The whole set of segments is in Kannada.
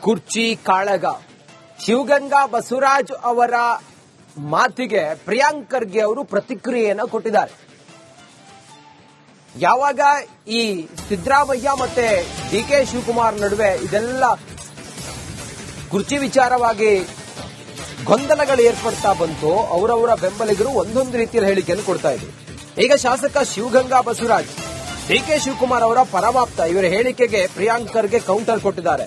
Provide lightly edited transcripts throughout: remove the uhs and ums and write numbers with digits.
ಕುರ್ಚಿ ಕಾಳಗ ಶಿವಗಂಗಾ ಬಸವರಾಜ್ ಅವರ ಮಾತಿಗೆ ಪ್ರಿಯಾಂಕ್ ಖರ್ಗೆ ಅವರು ಪ್ರತಿಕ್ರಿಯೆಯನ್ನು ಕೊಟ್ಟಿದ್ದಾರೆ. ಯಾವಾಗ ಈ ಸಿದ್ದರಾಮಯ್ಯ ಮತ್ತೆ ಡಿಕೆ ಶಿವಕುಮಾರ್ ನಡುವೆ ಇದೆಲ್ಲ ಕುರ್ಚಿ ವಿಚಾರವಾಗಿ ಗೊಂದಲಗಳು ಏರ್ಪಡ್ತಾ ಬಂತು, ಅವರವರ ಬೆಂಬಲಿಗರು ಒಂದೊಂದು ರೀತಿಯಲ್ಲಿ ಹೇಳಿಕೆಯನ್ನು ಕೊಡ್ತಾ ಇದ್ರು. ಈಗ ಶಾಸಕ ಶಿವಗಂಗಾ ಬಸವರಾಜ್ ಡಿಕೆ ಶಿವಕುಮಾರ್ ಅವರ ಪರಮಾಪ್ತ ಇವರ ಹೇಳಿಕೆಗೆ ಪ್ರಿಯಾಂಕ್ ಖರ್ಗೆ ಕೌಂಟರ್ ಕೊಟ್ಟಿದ್ದಾರೆ.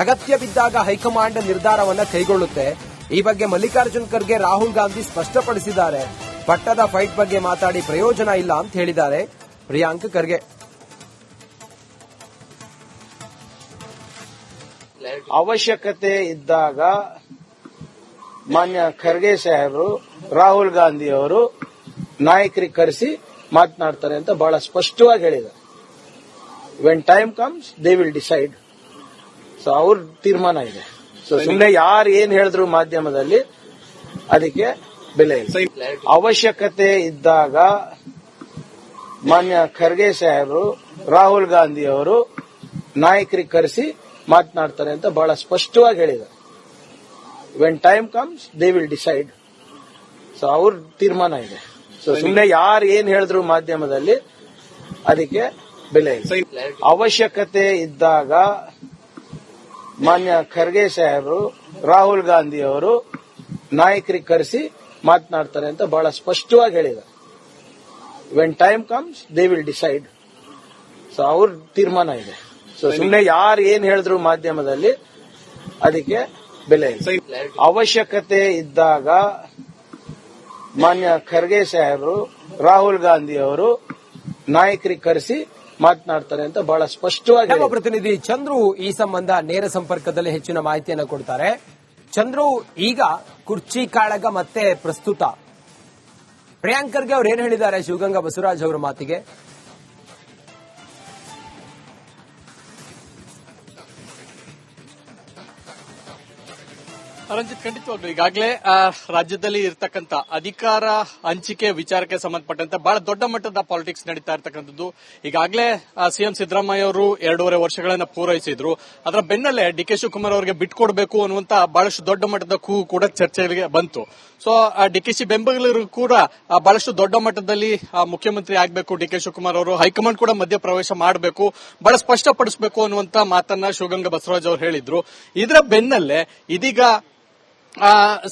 ಅಗತ್ಯ ಬಿದ್ದಾಗ ಹೈಕಮಾಂಡ್ ನಿರ್ಧಾರವನ್ನ ಕೈಗೊಳ್ಳುತ್ತೆ. ಈ ಬಗ್ಗೆ ಮಲ್ಲಿಕಾರ್ಜುನ್ ಖರ್ಗೆ ರಾಹುಲ್ ಗಾಂಧಿ ಸ್ಪಷ್ಟಪಡಿಸಿದ್ದಾರೆ. ಪಟ್ಟದ ಫೈಟ್ ಬಗ್ಗೆ ಮಾತಾಡಿ ಪ್ರಯೋಜನ ಇಲ್ಲ ಅಂತ ಹೇಳಿದ್ದಾರೆ ಪ್ರಿಯಾಂಕ್ ಖರ್ಗೆ. ಅವಶ್ಯಕತೆ ಇದ್ದಾಗ ಮಾನ್ಯ ಖರ್ಗೆ ಸಾಹೇಬರು ರಾಹುಲ್ ಗಾಂಧಿ ಅವರು ನಾಯಕರಿಗೆ ಕರೆಸಿ ಮಾತನಾಡ್ತಾರೆ ಅಂತ ಬಹಳ ಸ್ಪಷ್ಟವಾಗಿ ಹೇಳಿದ್ದಾರೆ. When time comes they will decide. So ಅವ್ರ ತೀರ್ಮಾನ ಇದೆ. ಸೊ ಸುಮ್ಮನೆ ಯಾರು ಏನ್ ಹೇಳಿದ್ರು ಮಾಧ್ಯಮದಲ್ಲಿ ಅದಕ್ಕೆ ಬೆಲೆ ಇಲ್ಲ. ಅವಶ್ಯಕತೆ ಇದ್ದಾಗ ಮಾನ್ಯ ಖರ್ಗೆ ಸಾಹೇಬರು ರಾಹುಲ್ ಗಾಂಧಿ ಅವರು ನಾಯಕರಿಗೆ ಕರೆಸಿ ಮಾತನಾಡ್ತಾರೆ ಅಂತ ಬಹಳ ಸ್ಪಷ್ಟವಾಗಿ ಹೇಳಿದ್ದಾರೆ. When time comes they will decide. So ಅವ್ರ ತೀರ್ಮಾನ ಇದೆ. ಸೊ ಸುಮ್ಮನೆ ಯಾರು ಏನ್ ಹೇಳಿದ್ರು ಮಾಧ್ಯಮದಲ್ಲಿ ಅದಕ್ಕೆ ಬೆಲೆ ಇಲ್ಲ. ಅವಶ್ಯಕತೆ ಇದ್ದಾಗ ಮಾನ್ಯ ಖರ್ಗೆ ಸಾಹೇಬರು ರಾಹುಲ್ ಗಾಂಧಿ ಅವರು ನಾಯಕರಿಗೆ ಕರೆಸಿ ಮಾತನಾಡ್ತಾರೆ ಅಂತ ಬಹಳ ಸ್ಪಷ್ಟವಾಗಿ ಹೇಳಿದ್ದಾರೆ. When time comes they will decide. So ಅವ್ರ ತೀರ್ಮಾನ ಇದೆ. ಸೊ ಸುಮ್ಮನೆ ಯಾರು ಏನ್ ಹೇಳಿದ್ರು ಮಾಧ್ಯಮದಲ್ಲಿ ಅದಕ್ಕೆ ಬೆಲೆ ಇಲ್ಲ. ಅವಶ್ಯಕತೆ ಇದ್ದಾಗ ಮಾನ್ಯ ಖರ್ಗೆ ಸಾಹೇಬರು ರಾಹುಲ್ ಗಾಂಧಿ ಅವರು ನಾಯಕರಿಗೆ ಕರೆಸಿ ಮಾತನಾಡ್ತಾರೆ ಅಂತ ಬಹಳ ಸ್ಪಷ್ಟವಾಗಿ ನಮ್ಮ ಪ್ರತಿನಿಧಿ ಚಂದ್ರು ಈ ಸಂಬಂಧ ನೇರ ಸಂಪರ್ಕದಲ್ಲಿ ಹೆಚ್ಚಿನ ಮಾಹಿತಿಯನ್ನು ಕೊಡ್ತಾರೆ. ಚಂದ್ರು, ಈಗ ಕುರ್ಚಿ ಕಾಳಗ ಮತ್ತೆ ಪ್ರಸ್ತುತ ಪ್ರಿಯಾಂಕ್ ಖರ್ಗೆ ಅವರು ಏನ್ ಹೇಳಿದ್ದಾರೆ ಶಿವಗಂಗಾ ಬಸವರಾಜ್ ಅವರ ಮಾತಿಗೆ? ರಂಜಿತ್, ಖಂಡಿತವಾಗ್ಲು ಈಗಾಗಲೇ ರಾಜ್ಯದಲ್ಲಿ ಇರತಕ್ಕಂತ ಅಧಿಕಾರ ಹಂಚಿಕೆ ವಿಚಾರಕ್ಕೆ ಸಂಬಂಧಪಟ್ಟಂತೆ ಬಹಳ ದೊಡ್ಡ ಮಟ್ಟದ ಪಾಲಿಟಿಕ್ಸ್ ನಡೀತಾ ಇರತಕ್ಕಂಥದ್ದು. ಈಗಾಗಲೇ ಸಿಎಂ ಸಿದ್ದರಾಮಯ್ಯ ಅವರು 2.5 ವರ್ಷಗಳನ್ನ ಪೂರೈಸಿದ್ರು. ಅದರ ಬೆನ್ನಲ್ಲೇ ಡಿಕೆ ಶಿವಕುಮಾರ್ ಅವರಿಗೆ ಬಿಟ್ಕೊಡ್ಬೇಕು ಅನ್ನುವಂತ ಬಹಳಷ್ಟು ದೊಡ್ಡ ಮಟ್ಟದ ಕೂಗು ಕೂಡ ಚರ್ಚೆಗೆ ಬಂತು. ಸೊ ಡಿಕೆಶಿ ಬೆಂಬಲಿಗರು ಕೂಡ ಬಹಳಷ್ಟು ದೊಡ್ಡ ಮಟ್ಟದಲ್ಲಿ ಮುಖ್ಯಮಂತ್ರಿ ಆಗಬೇಕು ಡಿಕೆ ಶಿವಕುಮಾರ್ ಅವರು, ಹೈಕಮಾಂಡ್ ಕೂಡ ಮಧ್ಯ ಪ್ರವೇಶ ಮಾಡಬೇಕು, ಬಹಳ ಸ್ಪಷ್ಟಪಡಿಸಬೇಕು ಅನ್ನುವಂತ ಮಾತನ್ನ ಶಿವಗಂಗಾ ಬಸವರಾಜ್ ಅವರು ಹೇಳಿದ್ರು. ಇದರ ಬೆನ್ನಲ್ಲೇ ಇದೀಗ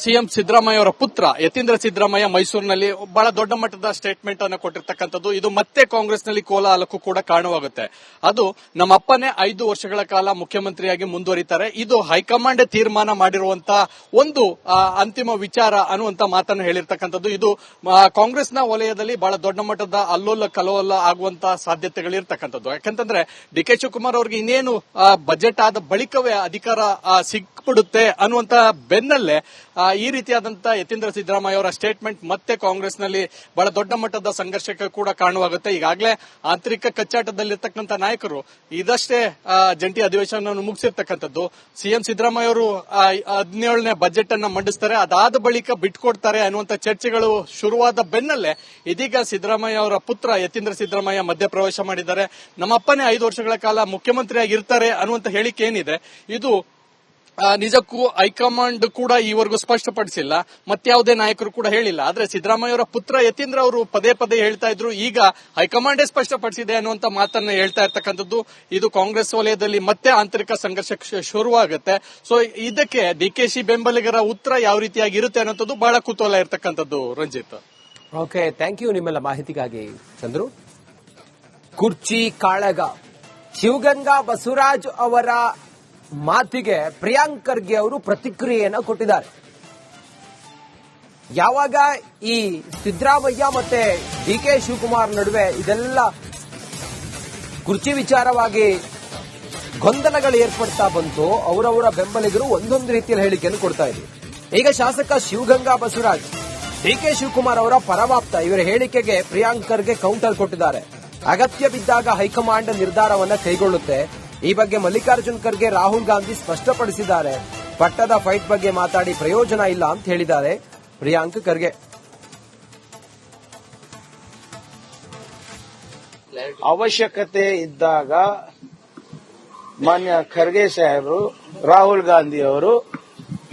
ಸಿಎಂ ಸಿದ್ದರಾಮಯ್ಯ ಅವರ ಪುತ್ರ ಯತೀಂದ್ರ ಸಿದ್ದರಾಮಯ್ಯ ಮೈಸೂರಿನಲ್ಲಿ ಬಹಳ ದೊಡ್ಡ ಮಟ್ಟದ ಸ್ಟೇಟ್ಮೆಂಟ್ ಅನ್ನು ಕೊಟ್ಟಿರ್ತಕ್ಕಂಥದ್ದು. ಇದು ಮತ್ತೆ ಕಾಂಗ್ರೆಸ್ನಲ್ಲಿ ಕೋಲಾಹಲಕ್ಕೂ ಕೂಡ ಕಾರಣವಾಗುತ್ತೆ. ಅದು ನಮ್ಮಪ್ಪನೇ 5 ವರ್ಷಗಳ ಕಾಲ ಮುಖ್ಯಮಂತ್ರಿಯಾಗಿ ಮುಂದುವರಿತಾರೆ, ಇದು ಹೈಕಮಾಂಡ್ ತೀರ್ಮಾನ ಮಾಡಿರುವಂತಹ ಒಂದು ಅಂತಿಮ ವಿಚಾರ ಅನ್ನುವಂತ ಮಾತನ್ನು ಹೇಳಿರ್ತಕ್ಕಂಥದ್ದು. ಇದು ಕಾಂಗ್ರೆಸ್ನ ವಲಯದಲ್ಲಿ ಬಹಳ ದೊಡ್ಡ ಮಟ್ಟದ ಅಲ್ಲೋಲ ಕಲೋಲ ಆಗುವಂತಹ ಸಾಧ್ಯತೆಗಳಿರ್ತಕ್ಕಂಥದ್ದು. ಯಾಕಂತಂದ್ರೆ ಡಿಕೆ ಶಿವಕುಮಾರ್ ಅವರಿಗೆ ಇನ್ನೇನು ಬಜೆಟ್ ಆದ ಬಳಿಕವೇ ಅಧಿಕಾರ ಸಿಕ್ಬಿಡುತ್ತೆ ಅನ್ನುವಂತ ಬೆನ್ನಲ್ಲೇ ಈ ರೀತಿಯಾದಂತಹ ಯತೀಂದ್ರ ಸಿದ್ದರಾಮಯ್ಯ ಅವರ ಸ್ಟೇಟ್ಮೆಂಟ್ ಮತ್ತೆ ಕಾಂಗ್ರೆಸ್ನಲ್ಲಿ ಬಹಳ ದೊಡ್ಡ ಮಟ್ಟದ ಸಂಘರ್ಷಕ್ಕೆ ಕೂಡ ಕಾರಣವಾಗುತ್ತೆ. ಈಗಾಗಲೇ ಆಂತರಿಕ ಕಚ್ಚಾಟದಲ್ಲಿರ್ತಕ್ಕಂಥ ನಾಯಕರು ಇದಷ್ಟೇ ಜಂಟಿ ಅಧಿವೇಶನವನ್ನು ಮುಗಿಸಿರ್ತಕ್ಕಂಥದ್ದು. ಸಿಎಂ ಸಿದ್ದರಾಮಯ್ಯ ಅವರು 17ನೇ ಬಜೆಟ್ ಅನ್ನ ಮಂಡಿಸ್ತಾರೆ, ಅದಾದ ಬಳಿಕ ಬಿಟ್ಕೊಡ್ತಾರೆ ಅನ್ನುವಂಥ ಚರ್ಚೆಗಳು ಶುರುವಾದ ಬೆನ್ನಲ್ಲೇ ಇದೀಗ ಸಿದ್ದರಾಮಯ್ಯ ಅವರ ಪುತ್ರ ಯತೀಂದ್ರ ಸಿದ್ದರಾಮಯ್ಯ ಮಧ್ಯಪ್ರವೇಶ ಮಾಡಿದ್ದಾರೆ. ನಮ್ಮಪ್ಪನೇ 5 ವರ್ಷಗಳ ಕಾಲ ಮುಖ್ಯಮಂತ್ರಿಯಾಗಿರ್ತಾರೆ ಅನ್ನುವಂಥ ಹೇಳಿಕೆ ಏನಿದೆ ಇದು ನಿಜಕ್ಕೂ ಹೈಕಮಾಂಡ್ ಕೂಡ ಈವರೆಗೂ ಸ್ಪಷ್ಟಪಡಿಸಿಲ್ಲ, ಮತ್ಯಾವುದೇ ನಾಯಕರು ಕೂಡ ಹೇಳಿಲ್ಲ. ಆದ್ರೆ ಸಿದ್ದರಾಮಯ್ಯ ಅವರ ಪುತ್ರ ಯತೀಂದ್ರ ಅವರು ಪದೇ ಪದೇ ಹೇಳ್ತಾ ಇದ್ರು, ಈಗ ಹೈಕಮಾಂಡೇ ಸ್ಪಷ್ಟಪಡಿಸಿದೆ ಅನ್ನುವಂತ ಮಾತನ್ನ ಹೇಳ್ತಾ ಇರ್ತಕ್ಕಂಥದ್ದು. ಇದು ಕಾಂಗ್ರೆಸ್ ವಲಯದಲ್ಲಿ ಮತ್ತೆ ಆಂತರಿಕ ಸಂಘರ್ಷ ಶುರುವಾಗುತ್ತೆ. ಸೊ ಇದಕ್ಕೆ ಡಿಕೆಶಿ ಬೆಂಬಲಿಗರ ಉತ್ತರ ಯಾವ ರೀತಿಯಾಗಿ ಇರುತ್ತೆ ಅನ್ನೋದು ಬಹಳ ಕುತೂಹಲ ಇರ್ತಕ್ಕಂಥದ್ದು. ರಂಜಿತ್, ಓಕೆ, ಥ್ಯಾಂಕ್ ಯು ನಿಮ್ಮೆಲ್ಲ ಮಾಹಿತಿಗಾಗಿ ಚಂದ್ರು. ಕುರ್ಚಿ ಕಾಳಗ ಶಿವಗಂಗಾ ಬಸವರಾಜ್ ಅವರ ಮಾತಿಗೆ ಪ್ರಿಯಾಂಕ್ ಖರ್ಗೆ ಅವರು ಪ್ರತಿಕ್ರಿಯೆಯನ್ನು ಕೊಟ್ಟಿದ್ದಾರೆ. ಯಾವಾಗ ಈ ಸಿದ್ದರಾಮಯ್ಯ ಮತ್ತೆ ಡಿಕೆ ಶಿವಕುಮಾರ್ ನಡುವೆ ಇದೆಲ್ಲ ಕುರ್ಚಿ ವಿಚಾರವಾಗಿ ಗೊಂದಲಗಳು ಏರ್ಪಡ್ತಾ ಬಂತು, ಅವರವರ ಬೆಂಬಲಿಗರು ಒಂದೊಂದು ರೀತಿಯಲ್ಲಿ ಹೇಳಿಕೆಯನ್ನು ಕೊಡ್ತಾ ಇದ್ರು. ಈಗ ಶಾಸಕ ಶಿವಗಂಗಾ ಬಸವರಾಜ್ ಡಿಕೆ ಶಿವಕುಮಾರ್ ಅವರ ಪರಮಾಪ್ತ ಇವರ ಹೇಳಿಕೆಗೆ ಪ್ರಿಯಾಂಕ್ ಖರ್ಗೆ ಕೌಂಟರ್ ಕೊಟ್ಟಿದ್ದಾರೆ. ಅಗತ್ಯ ಬಿದ್ದಾಗ ಹೈಕಮಾಂಡ್ ನಿರ್ಧಾರವನ್ನ ಕೈಗೊಳ್ಳುತ್ತೆ. ಈ ಬಗ್ಗೆ ಮಲ್ಲಿಕಾರ್ಜುನ್ ಖರ್ಗೆ ರಾಹುಲ್ ಗಾಂಧಿ ಸ್ಪಷ್ಟಪಡಿಸಿದ್ದಾರೆ. ಪಟ್ಟದ ಫೈಟ್ ಬಗ್ಗೆ ಮಾತಾಡಿ ಪ್ರಯೋಜನ ಇಲ್ಲ ಅಂತ ಹೇಳಿದ್ದಾರೆ ಪ್ರಿಯಾಂಕ್ ಖರ್ಗೆ. ಅವಶ್ಯಕತೆ ಇದ್ದಾಗ ಮಾನ್ಯ ಖರ್ಗೆ ಸಾಹೇಬರು ರಾಹುಲ್ ಗಾಂಧಿ ಅವರು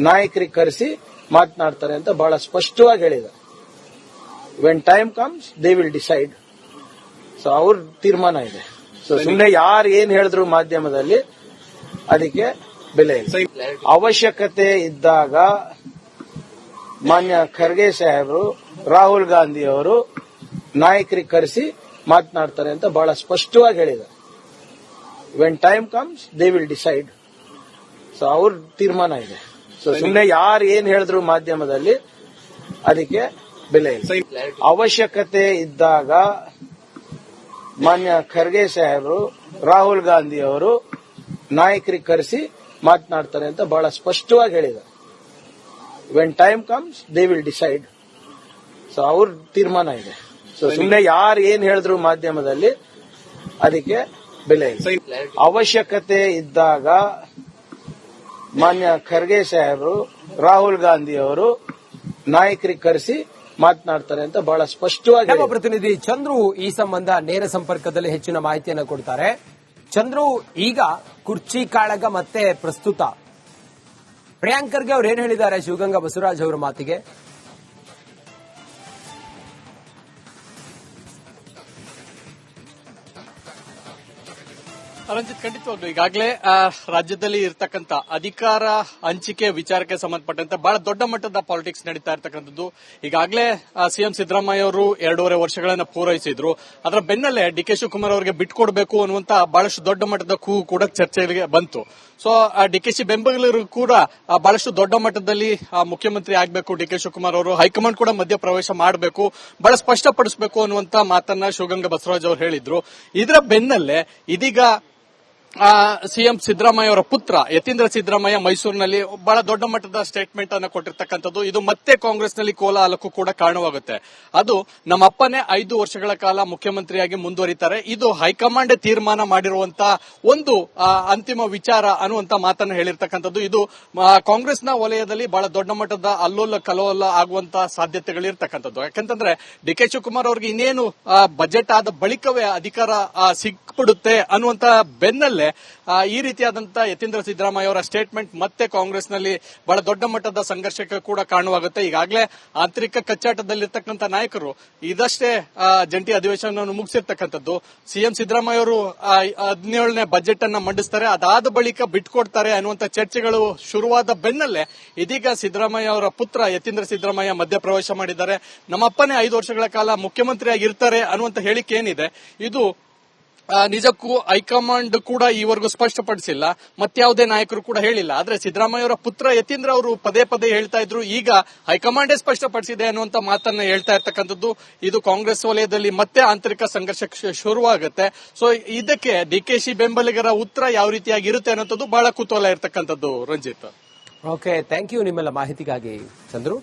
ನಾಯಕರಿಗೆ ಕರೆಸಿ ಮಾತನಾಡ್ತಾರೆ ಅಂತ ಬಹಳ ಸ್ಪಷ್ಟವಾಗಿ ಹೇಳಿದ್ದಾರೆ. When time comes they will decide. So ಅವ್ರ ತೀರ್ಮಾನ ಇದೆ. ಸೊ ಸುಮ್ಮನೆ ಯಾರು ಏನ್ ಹೇಳಿದ್ರು ಮಾಧ್ಯಮದಲ್ಲಿ ಅದಕ್ಕೆ ಬೆಲೆ ಇಲ್ಲ. ಅವಶ್ಯಕತೆ ಇದ್ದಾಗ ಮಾನ್ಯ ಖರ್ಗೆ ಸಾಹೇಬರು ರಾಹುಲ್ ಗಾಂಧಿ ಅವರು ನಾಯಕರಿಗೆ ಕರೆಸಿ ಮಾತನಾಡ್ತಾರೆ ಅಂತ ಬಹಳ ಸ್ಪಷ್ಟವಾಗಿ ಹೇಳಿದ್ದಾರೆ. When time comes they will decide. So ಅವ್ರ ತೀರ್ಮಾನ ಇದೆ. ಸೊ ಸುಮ್ಮನೆ ಯಾರು ಏನ್ ಹೇಳಿದ್ರು ಮಾಧ್ಯಮದಲ್ಲಿ ಅದಕ್ಕೆ ಬೆಲೆ ಇಲ್ಲ. ಅವಶ್ಯಕತೆ ಇದ್ದಾಗ ಮಾನ್ಯ ಖರ್ಗೆ ಸಾಹೇಬರು ರಾಹುಲ್ ಗಾಂಧಿ ಅವರು ನಾಯಕರಿಗೆ ಕರೆಸಿ ಮಾತನಾಡ್ತಾರೆ ಅಂತ ಬಹಳ ಸ್ಪಷ್ಟವಾಗಿ ಹೇಳಿದ್ದಾರೆ. When time comes they will decide. So ಅವ್ರ ತೀರ್ಮಾನ ಇದೆ. ಸೊ ಸುಮ್ಮನೆ ಯಾರು ಏನ್ ಹೇಳಿದ್ರು ಮಾಧ್ಯಮದಲ್ಲಿ ಅದಕ್ಕೆ ಬೆಲೆ ಇಲ್ಲ. ಅವಶ್ಯಕತೆ ಇದ್ದಾಗ ಮಾನ್ಯ ಖರ್ಗೆ ಸಾಹೇಬರು ರಾಹುಲ್ ಗಾಂಧಿ ಅವರು ನಾಯಕರಿಗೆ ಕರೆಸಿ ಮಾತನಾಡ್ತಾರೆ ಅಂತ ಬಹಳ ಸ್ಪಷ್ಟವಾಗಿ ನಮ್ಮ ಪ್ರತಿನಿಧಿ ಚಂದ್ರು ಈ ಸಂಬಂಧ ನೇರ ಸಂಪರ್ಕದಲ್ಲಿ ಹೆಚ್ಚಿನ ಮಾಹಿತಿಯನ್ನು ಕೊಡ್ತಾರೆ. ಚಂದ್ರು, ಈಗ ಕುರ್ಚಿ ಕಾಳಗ ಮತ್ತೆ ಪ್ರಸ್ತುತ ಪ್ರಿಯಾಂಕರ್ಗೆ ಅವ್ರು ಏನ್ ಹೇಳಿದ್ದಾರೆ ಶಿವಗಂಗಾ ಬಸವರಾಜ್ ಅವರ ಮಾತಿಗೆ? ರಂಜಿತ್, ಖಂಡಿತವಾಗ್ಲು ಈಗಾಗಲೇ ರಾಜ್ಯದಲ್ಲಿ ಇರ್ತಕ್ಕಂಥ ಅಧಿಕಾರ ಹಂಚಿಕೆ ವಿಚಾರಕ್ಕೆ ಸಂಬಂಧಪಟ್ಟಂತೆ ಬಹಳ ದೊಡ್ಡ ಮಟ್ಟದ ಪಾಲಿಟಿಕ್ಸ್ ನಡೀತಾ ಇರ್ತಕ್ಕಂಥದ್ದು. ಈಗಾಗಲೇ ಸಿಎಂ ಸಿದ್ದರಾಮಯ್ಯ ಅವರು 2.5 ವರ್ಷಗಳನ್ನು ಪೂರೈಸಿದ್ರು. ಅದರ ಬೆನ್ನಲ್ಲೇ ಡಿಕೆ ಶಿವಕುಮಾರ್ ಅವರಿಗೆ ಬಿಟ್ಕೊಡ್ಬೇಕು ಅನ್ನುವಂತ ಬಹಳಷ್ಟು ದೊಡ್ಡ ಮಟ್ಟದ ಕೂಗು ಕೂಡ ಚರ್ಚೆಗೆ ಬಂತು. ಸೊ ಡಿಕೆಶಿ ಬೆಂಬಲಿಗರು ಕೂಡ ಬಹಳಷ್ಟು ದೊಡ್ಡ ಮಟ್ಟದಲ್ಲಿ ಮುಖ್ಯಮಂತ್ರಿ ಆಗಬೇಕು ಡಿಕೆ ಶಿವಕುಮಾರ್ ಅವರು, ಹೈಕಮಾಂಡ್ ಕೂಡ ಮಧ್ಯ ಪ್ರವೇಶ ಮಾಡಬೇಕು, ಬಹಳ ಸ್ಪಷ್ಟಪಡಿಸಬೇಕು ಅನ್ನುವಂತ ಮಾತನ್ನ ಶಿವಗಂಗಾ ಬಸವರಾಜ್ ಅವರು ಹೇಳಿದ್ರು. ಇದರ ಬೆನ್ನಲ್ಲೇ ಇದೀಗ ಸಿಎಂ ಸಿದ್ದರಾಮಯ್ಯ ಅವರ ಪುತ್ರ ಯತೀಂದ್ರ ಸಿದ್ದರಾಮಯ್ಯ ಮೈಸೂರಿನಲ್ಲಿ ಬಹಳ ದೊಡ್ಡ ಮಟ್ಟದ ಸ್ಟೇಟ್ಮೆಂಟ್ ಅನ್ನು ಕೊಟ್ಟಿರ್ತಕ್ಕಂಥದ್ದು. ಇದು ಮತ್ತೆ ಕಾಂಗ್ರೆಸ್ನಲ್ಲಿ ಕೋಲಾಹಲಕ್ಕೂ ಕೂಡ ಕಾರಣವಾಗುತ್ತೆ. ಅದು ನಮ್ಮಪ್ಪನೇ 5 ವರ್ಷಗಳ ಕಾಲ ಮುಖ್ಯಮಂತ್ರಿಯಾಗಿ ಮುಂದುವರಿತಾರೆ, ಇದು ಹೈಕಮಾಂಡ್ ತೀರ್ಮಾನ ಮಾಡಿರುವಂತಹ ಒಂದು ಅಂತಿಮ ವಿಚಾರ ಅನ್ನುವಂತ ಮಾತನ್ನು ಹೇಳಿರ್ತಕ್ಕಂಥದ್ದು. ಇದು ಕಾಂಗ್ರೆಸ್ನ ವಲಯದಲ್ಲಿ ಬಹಳ ದೊಡ್ಡ ಮಟ್ಟದ ಅಲ್ಲೋಲ ಕಲೋಲ ಆಗುವಂತಹ ಸಾಧ್ಯತೆಗಳಿರ್ತಕ್ಕಂಥದ್ದು. ಯಾಕಂತಂದ್ರೆ ಡಿಕೆ ಶಿವಕುಮಾರ್ ಅವರಿಗೆ ಇನ್ನೇನು ಬಜೆಟ್ ಆದ ಬಳಿಕವೇ ಅಧಿಕಾರ ಸಿಕ್ಬಿಡುತ್ತೆ ಅನ್ನುವಂತ ಬೆನ್ನಲ್ಲೇ ಈ ರೀತಿಯಾದಂತಹ ಯತೀಂದ್ರ ಸಿದ್ದರಾಮಯ್ಯ ಅವರ ಸ್ಟೇಟ್ಮೆಂಟ್ ಮತ್ತೆ ಕಾಂಗ್ರೆಸ್ನಲ್ಲಿ ಬಹಳ ದೊಡ್ಡ ಮಟ್ಟದ ಸಂಘರ್ಷಕ್ಕೆ ಕೂಡ ಕಾರಣವಾಗುತ್ತೆ. ಈಗಾಗಲೇ ಆಂತರಿಕ ಕಚ್ಚಾಟದಲ್ಲಿರ್ತಕ್ಕಂಥ ನಾಯಕರು ಇದಷ್ಟೇ ಜಂಟಿ ಅಧಿವೇಶನವನ್ನು ಮುಗಿಸಿರ್ತಕ್ಕಂಥದ್ದು. ಸಿಎಂ ಸಿದ್ದರಾಮಯ್ಯ ಅವರು 17ನೇ ಬಜೆಟ್ ಅನ್ನ ಮಂಡಿಸ್ತಾರೆ, ಅದಾದ ಬಳಿಕ ಬಿಟ್ಕೊಡ್ತಾರೆ ಅನ್ನುವಂತ ಚರ್ಚೆಗಳು ಶುರುವಾದ ಬೆನ್ನಲ್ಲೇ ಇದೀಗ ಸಿದ್ದರಾಮಯ್ಯ ಅವರ ಪುತ್ರ ಯತೀಂದ್ರ ಸಿದ್ದರಾಮಯ್ಯ ಮಧ್ಯಪ್ರವೇಶ ಮಾಡಿದ್ದಾರೆ. ನಮ್ಮಪ್ಪನೇ 5 ವರ್ಷಗಳ ಕಾಲ ಮುಖ್ಯಮಂತ್ರಿಯಾಗಿರ್ತಾರೆ ಅನ್ನುವಂತ ಹೇಳಿಕೆ ಏನಿದೆ ಇದು ನಿಜಕ್ಕೂ ಹೈಕಮಾಂಡ್ ಕೂಡ ಈವರೆಗೂ ಸ್ಪಷ್ಟಪಡಿಸಿಲ್ಲ, ಮತ್ಯಾವುದೇ ನಾಯಕರು ಕೂಡ ಹೇಳಿಲ್ಲ. ಆದ್ರೆ ಸಿದ್ದರಾಮಯ್ಯ ಅವರ ಪುತ್ರ ಯತೀಂದ್ರ ಅವರು ಪದೇ ಪದೇ ಹೇಳ್ತಾ ಇದ್ರು, ಈಗ ಹೈಕಮಾಂಡೇ ಸ್ಪಷ್ಟಪಡಿಸಿದೆ ಅನ್ನುವಂತ ಮಾತನ್ನ ಹೇಳ್ತಾ ಇರ್ತಕ್ಕಂಥದ್ದು. ಇದು ಕಾಂಗ್ರೆಸ್ ವಲಯದಲ್ಲಿ ಮತ್ತೆ ಆಂತರಿಕ ಸಂಘರ್ಷ ಶುರುವಾಗುತ್ತೆ. ಸೊ ಇದಕ್ಕೆ ಡಿಕೆಶಿ ಬೆಂಬಲಿಗರ ಉತ್ತರ ಯಾವ ರೀತಿಯಾಗಿ ಇರುತ್ತೆ ಅನ್ನೋದು ಬಹಳ ಕುತೂಹಲ ಇರ್ತಕ್ಕಂಥದ್ದು. ರಂಜಿತ್, ಓಕೆ, ಥ್ಯಾಂಕ್ ಯು ನಿಮ್ಮೆಲ್ಲ ಮಾಹಿತಿಗಾಗಿ ಚಂದ್ರು.